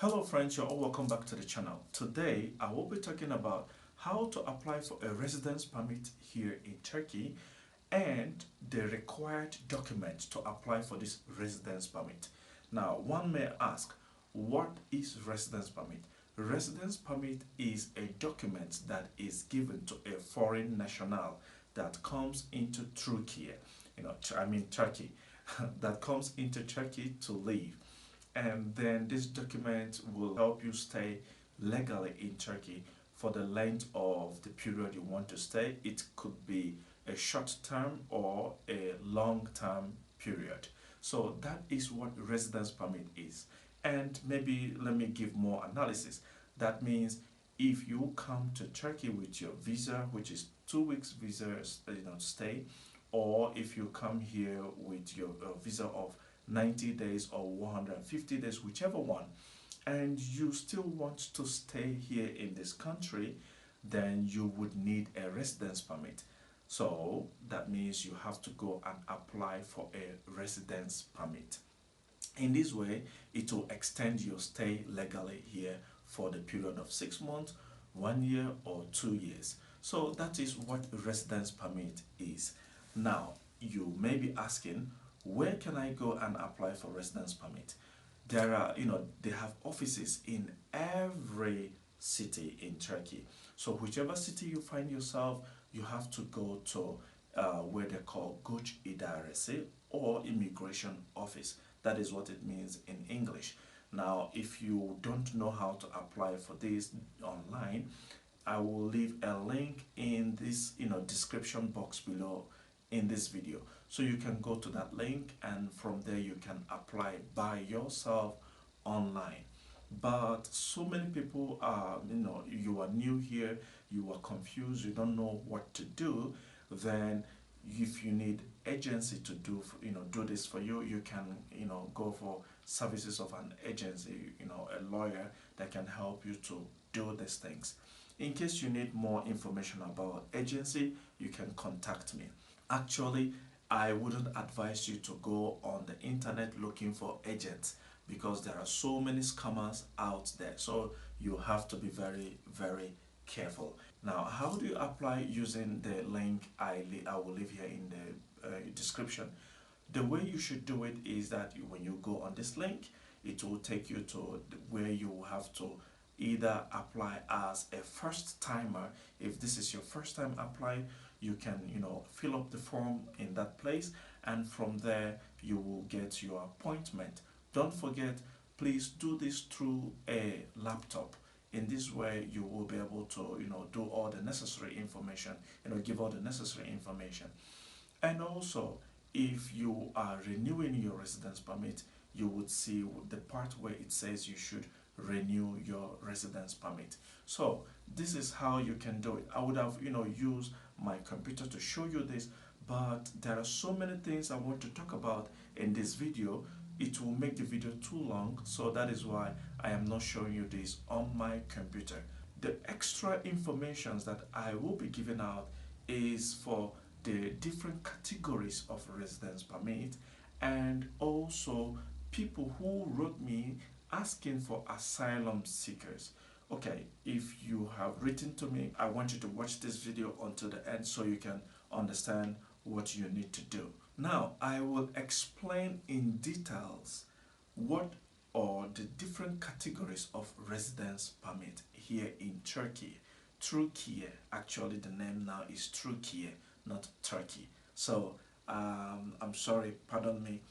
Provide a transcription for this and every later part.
Hello friends, you're all welcome back to the channel. Today I will be talking about how to apply for a residence permit here in Turkey and the required documents to apply for this residence permit. Now one may ask, what is residence permit? Residence permit is a document that is given to a foreign national that comes into Türkiye, Turkey, that comes into Turkey to live, and then this document will help you stay legally in Turkey for the length of the period you want to stay. It could be a short term or a long term period. So that is what residence permit is. And maybe let me give more analysis. That means if you come to Turkey with your visa, which is 2 weeks visa stay, or if you come here with your visa of 90 days or 150 days, whichever one, and you still want to stay here in this country, then you would need a residence permit. So that means you have to go and apply for a residence permit. In this way, it will extend your stay legally here for the period of 6 months, 1 year, or 2 years. So that is what residence permit is. Now, you may be asking, where can I go and apply for residence permit? There are, they have offices in every city in Turkey. So whichever city you find yourself, you have to go to where they call Göç İdaresi or immigration office. That is what it means in English. Now, if you don't know how to apply for this online, I will leave a link in this description box below in this video, so you can go to that link and from there you can apply by yourself online. But so many people are, you are new here, you are confused, you don't know what to do. Then if you need agency to do this for you, you can go for services of an agency, a lawyer that can help you to do these things. In case you need more information about agency, you can contact me. Actually, I wouldn't advise you to go on the internet looking for agents because there are so many scammers out there. So you have to be very, very careful. Now, how do you apply using the link I will leave here in the description? The way you should do it is that when you go on this link, it will take you to where you have to either apply as a first timer. If this is your first time applying, you can fill up the form in that place, and from there you will get your appointment. Don't forget, please do this through a laptop. In this way you will be able to do all the necessary information, give all the necessary information. And also, if you are renewing your residence permit, you would see the part where it says you should renew your residence permit. So this is how you can do it. I would have used my computer to show you this, but there are so many things I want to talk about in this video. It will make the video too long, so that is why I am not showing you this on my computer. The extra information that I will be giving out is for the different categories of residence permit, and also people who wrote me asking for asylum seekers. Okay, if you have written to me, I want you to watch this video until the end so you can understand what you need to do. Now, I will explain in details what are the different categories of residence permit here in Turkey. Türkiye, actually the name now is Türkiye, not Turkey. So I'm sorry, pardon me,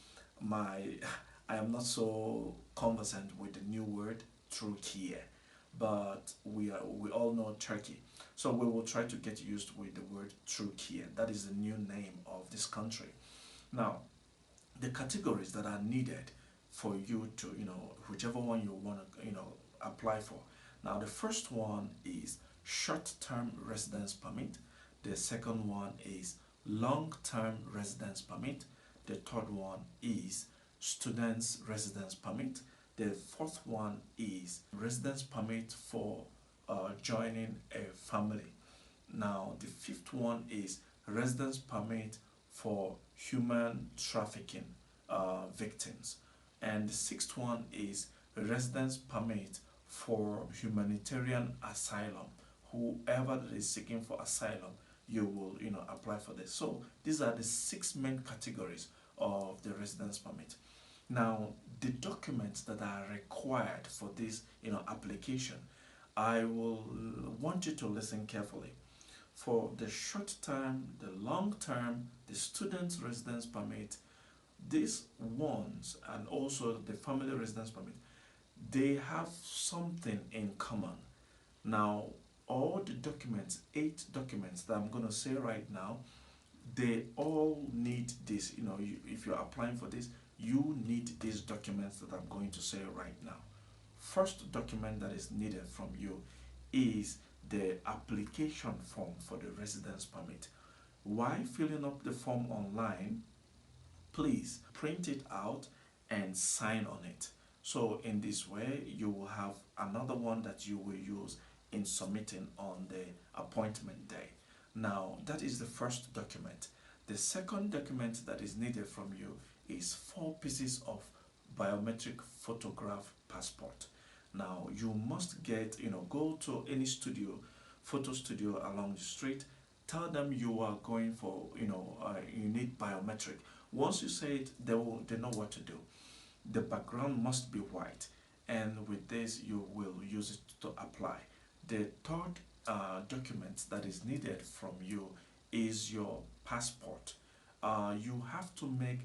I am not so conversant with the new word Türkiye, but we all know Turkey. So we will try to get used with the word Türkiye. That is the new name of this country. Now, the categories that are needed for you to, whichever one you want to, apply for. Now, the first one is short-term residence permit. The second one is long-term residence permit. The third one is student's residence permit. The fourth one is residence permit for joining a family. Now, the fifth one is residence permit for human trafficking victims. And the sixth one is a residence permit for humanitarian asylum. Whoever that is seeking for asylum, you will apply for this. So these are the 6 main categories of the residence permit. Now, the documents that are required for this application, I will want you to listen carefully. For the short term, the long term, the student residence permit, these ones, and also the family residence permit, they have something in common. Now, all the documents, 8 documents that I'm going to say right now, they all need this. If you're applying for this, you need these documents that I'm going to say right now. First document that is needed from you is the application form for the residence permit. While filling up the form online, please print it out and sign on it. So in this way, you will have another one that you will use in submitting on the appointment day. Now, that is the first document. The second document that is needed from you is 4 pieces of biometric photograph passport. Now, you must go to any photo studio along the street, tell them you are going for, you need biometric. Once you say it, they know what to do. The background must be white, and with this, you will use it to apply. The third document that is needed from you is your passport. You have to make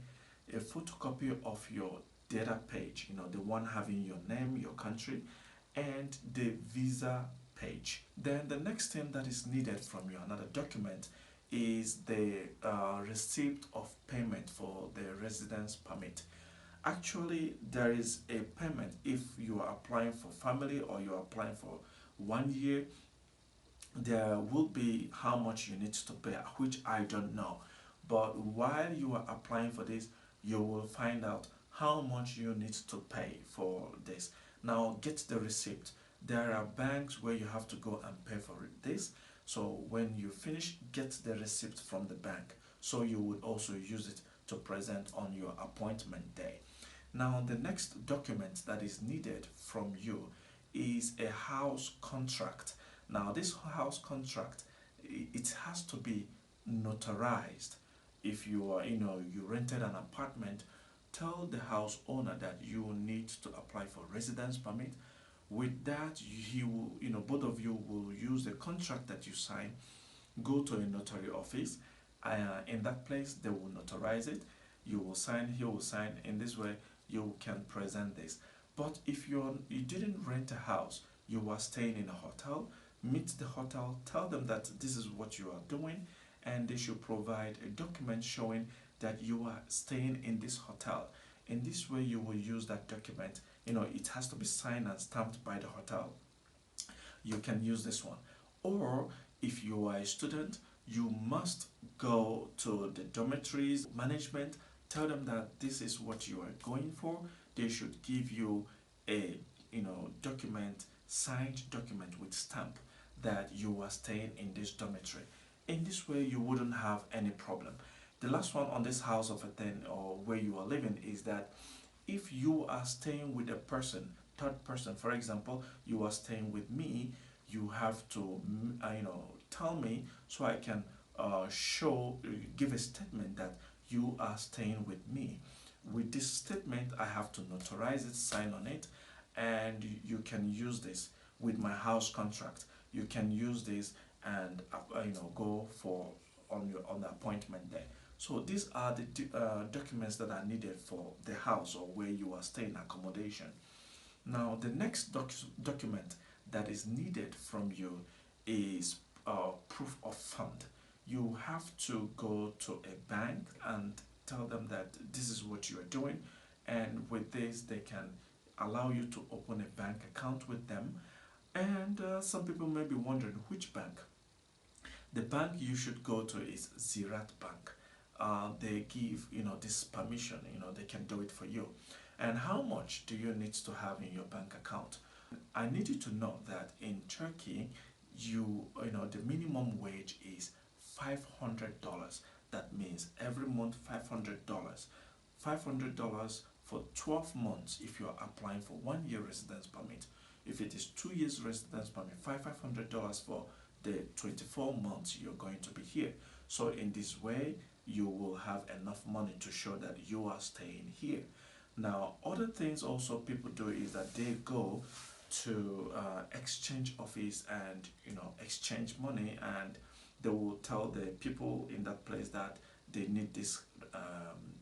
a photocopy of your data page, the one having your name, your country, and the visa page. Then the next thing that is needed from you, another document, is the receipt of payment for the residence permit. Actually, there is a payment if you are applying for family or you are applying for 1 year. There will be how much you need to pay, which I don't know. But while you are applying for this, you will find out how much you need to pay for this. Now, get the receipt. There are banks where you have to go and pay for this. So when you finish, get the receipt from the bank. So you would also use it to present on your appointment day. Now, the next document that is needed from you is a house contract. Now, this house contract, it has to be notarized. If you are, you rented an apartment, tell the house owner that you need to apply for residence permit. With that, he will, both of you will use the contract that you sign, go to a notary office. In that place, they will notarize it. You will sign, he will sign. In this way, you can present this. But if you didn't rent a house, you are staying in a hotel, meet the hotel, tell them that this is what you are doing, and they should provide a document showing that you are staying in this hotel. In this way, you will use that document. It has to be signed and stamped by the hotel. You can use this one. Or if you are a student, you must go to the dormitories management, tell them that this is what you are going for. They should give you a document, signed document with stamp that you are staying in this dormitory. In this way, you wouldn't have any problem. The last one on this house of a thing, or where you are living, is that if you are staying with a person, third person, for example, you are staying with me, you have to tell me so I can give a statement that you are staying with me. With this statement, I have to notarize it, sign on it, and you can use this with my house contract. You can use this and go for on the appointment day. So these are the documents that are needed for the house or where you are staying, accommodation. Now, the next document that is needed from you is proof of fund. You have to go to a bank and tell them that this is what you are doing, and with this they can allow you to open a bank account with them. And some people may be wondering which bank. The bank you should go to is Zirat Bank. They give this permission, they can do it for you. And how much do you need to have in your bank account? I need you to know that in Turkey, the minimum wage is $500. That means every month $500. $500 for 12 months if you are applying for 1 year residence permit. If it is 2 years residence permit, $500 for the 24 months you're going to be here. So in this way, you will have enough money to show that you are staying here. Now, other things also people do is that they go to exchange office and exchange money, and they will tell the people in that place that they need this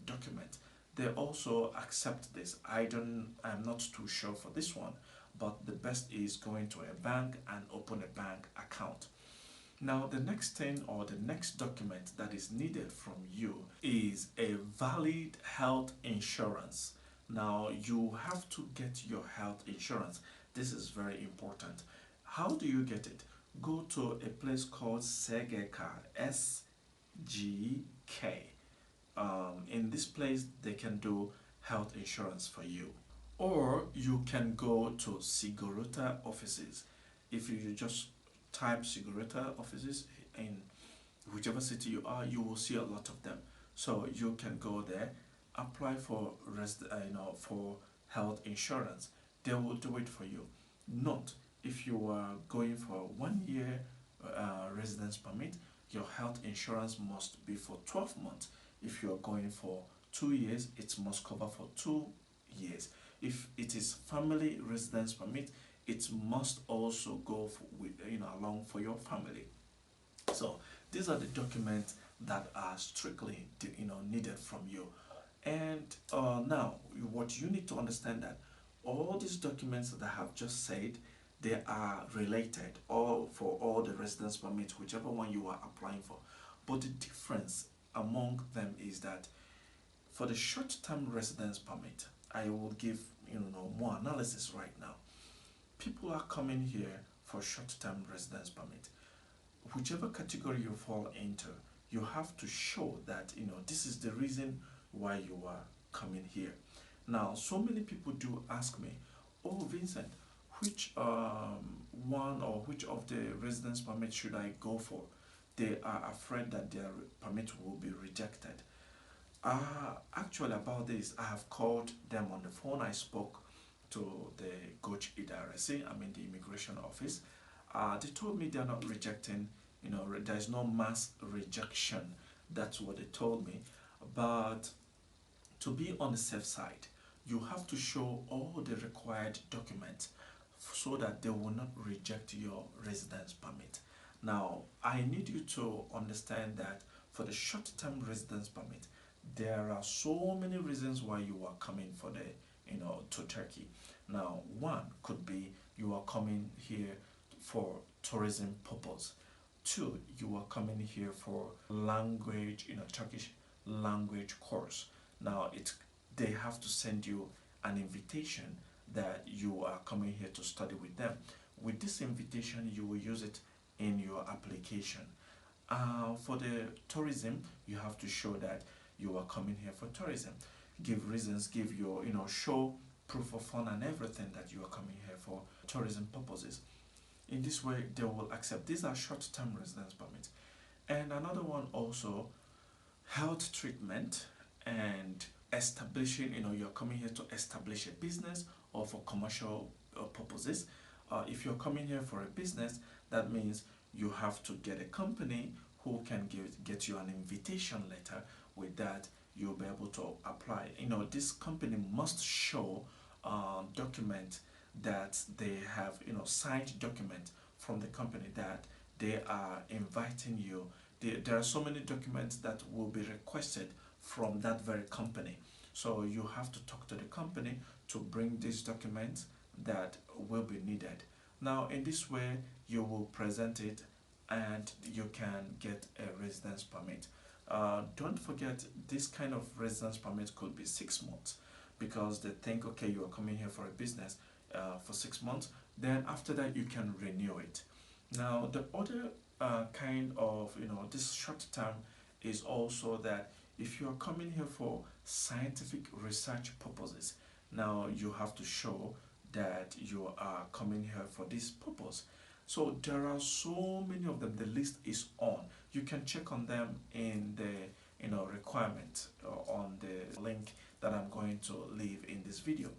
document. They also accept this. I'm not too sure for this one, but the best is going to a bank and open a bank account. Now, the next thing or the next document that is needed from you is a valid health insurance. Now, you have to get your health insurance. This is very important. How do you get it? Go to a place called Segeka, SGK. In this place, they can do health insurance for you. Or you can go to Sigorota offices. If you just type Sigorota offices in whichever city you are, you will see a lot of them. So you can go there, apply for for health insurance. They will do it for you. Note, if you are going for 1 year residence permit, your health insurance must be for 12 months. If you are going for 2 years, it must cover for 2 years. If it is family residence permit, it must also go along for your family. So these are the documents that are strictly needed from you. And now what you need to understand that all these documents that I have just said, they are related all for all the residence permits, whichever one you are applying for. But the difference among them is that for the short-term residence permit, I will give more analysis right now. People are coming here for short-term residence permit. Whichever category you fall into, you have to show that this is the reason why you are coming here. Now, so many people do ask me, oh Vincent, which one or which of the residence permits should I go for? They are afraid that their permit will be rejected. Actually, about this, I have called them on the phone. I spoke to the Coach Idaresi, the immigration office. They told me they're not rejecting, there's no mass rejection. That's what they told me. But to be on the safe side, you have to show all the required documents so that they will not reject your residence permit. Now, I need you to understand that for the short-term residence permit, there are so many reasons why you are coming for to Turkey. Now, one could be you are coming here for tourism purpose. Two, you are coming here for language, Turkish language course. Now, they have to send you an invitation that you are coming here to study with them. With this invitation, you will use it in your application. For the tourism, you have to show that you are coming here for tourism. Give reasons, give your, show proof of fund and everything that you are coming here for tourism purposes. In this way, they will accept. These are short-term residence permits. And another one also, health treatment and establishing, you're coming here to establish a business or for commercial purposes. If you're coming here for a business, that means you have to get a company who can get you an invitation letter. With that, you'll be able to apply. This company must show document that they have, signed document from the company that they are inviting you. There are so many documents that will be requested from that very company. So you have to talk to the company to bring these documents that will be needed. Now, in this way, you will present it and you can get a residence permit. Don't forget, this kind of residence permit could be 6 months because they think, okay, you are coming here for a business for 6 months. Then after that, you can renew it. Now, the other kind of, this short term is also that if you are coming here for scientific research purposes, now you have to show that you are coming here for this purpose. So there are so many of them. The list is on. You can check on them in the requirement on the link that I'm going to leave in this video.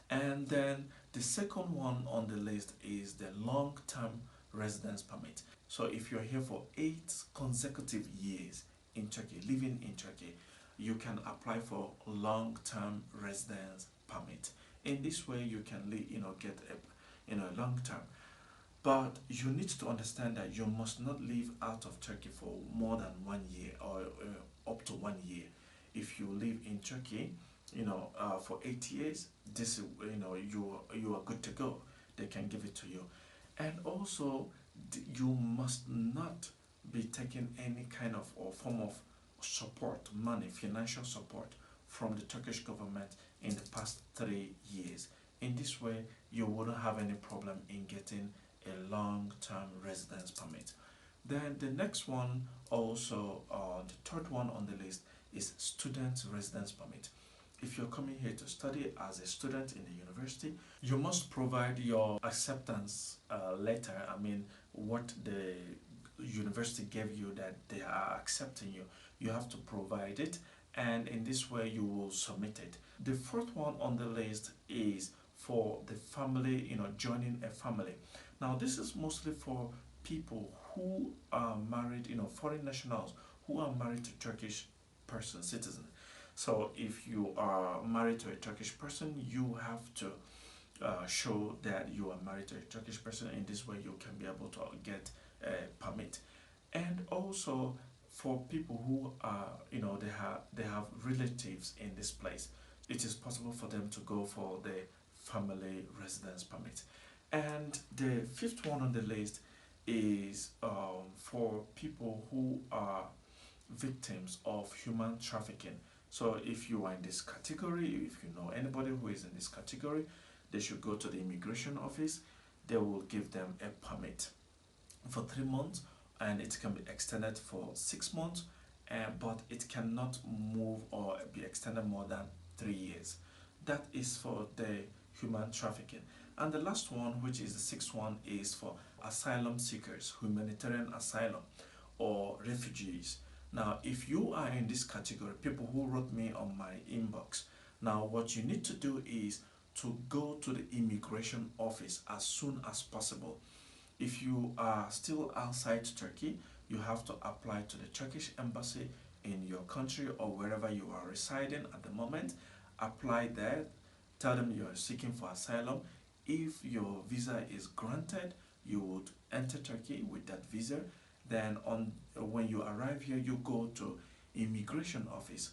And then the second one on the list is the long-term residence permit. So if you're here for 8 consecutive years in Turkey, living in Turkey, you can apply for long-term residence permit. In this way, you can get a long term. But you need to understand that you must not live out of Turkey for more than 1 year, or up to 1 year. If you live in Turkey, for 8 years, this is, you are good to go. They can give it to you. And also, you must not be taking any kind of or form of support, money, financial support from the Turkish government in the past 3 years. In this way, you wouldn't have any problem in getting a long-term residence permit. Then the next one, also the third one on the list, is student residence permit. If you're coming here to study as a student in the university, you must provide your acceptance letter. I mean, what the university gave you that they are accepting you. You have to provide it, and in this way you will submit it. The fourth one on the list is for the family, joining a family. Now this is mostly for people who are married, foreign nationals who are married to Turkish citizens. So if you are married to a Turkish person, you have to show that you are married to a Turkish person. In this way you can be able to get a permit. And also for people who are, they have relatives in this place, it is possible for them to go for the family residence permit. And the fifth one on the list is for people who are victims of human trafficking. So if you are in this category, if you know anybody who is in this category, they should go to the immigration office. They will give them a permit for 3 months, and it can be extended for 6 months, but it cannot move or be extended more than 3 years. That is for the human trafficking. And the last one, which is the sixth one, is for asylum seekers, humanitarian asylum, or refugees. Now, if you are in this category, people who wrote me on my inbox, now what you need to do is to go to the immigration office as soon as possible. If you are still outside Turkey, you have to apply to the Turkish embassy in your country or wherever you are residing at the moment. Apply there, tell them you are seeking for asylum. If your visa is granted, you would enter Turkey with that visa. Then when you arrive here, you go to immigration office,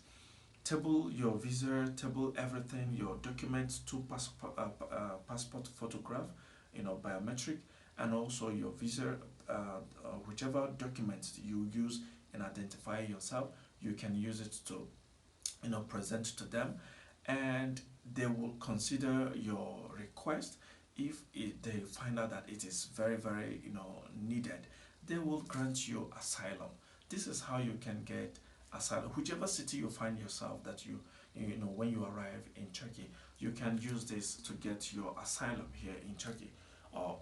table your visa, table everything, your documents, 2 passport photograph, biometric, and also your visa, whichever documents you use in identifying yourself, you can use it to present to them, and they will consider your request. If they find out that it is very, very needed, they will grant you asylum. This is how you can get asylum. Whichever city you find yourself, that when you arrive in Turkey, you can use this to get your asylum here in Turkey.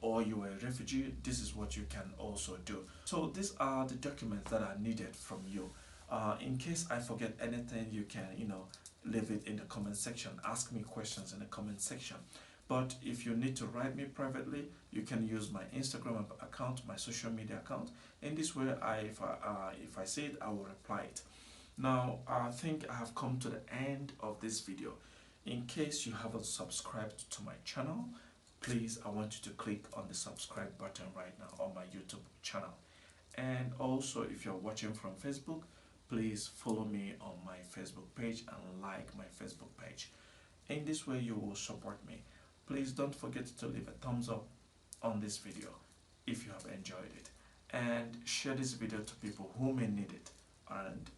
Or you are a refugee, this is what you can also do. So these are the documents that are needed from you. In case I forget anything, you can leave it in the comment section. Ask me questions in the comment section. But if you need to write me privately, you can use my Instagram account, my social media account. In this way, if I see it, I will reply it. Now, I think I have come to the end of this video. In case you haven't subscribed to my channel, please, I want you to click on the subscribe button right now on my YouTube channel. And also, if you're watching from Facebook, please follow me on my Facebook page and like my Facebook page. In this way, you will support me. Please don't forget to leave a thumbs up on this video if you have enjoyed it, and share this video to people who may need it, and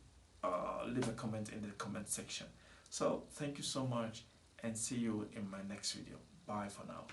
leave a comment in the comment section. So thank you so much, and see you in my next video. Bye for now.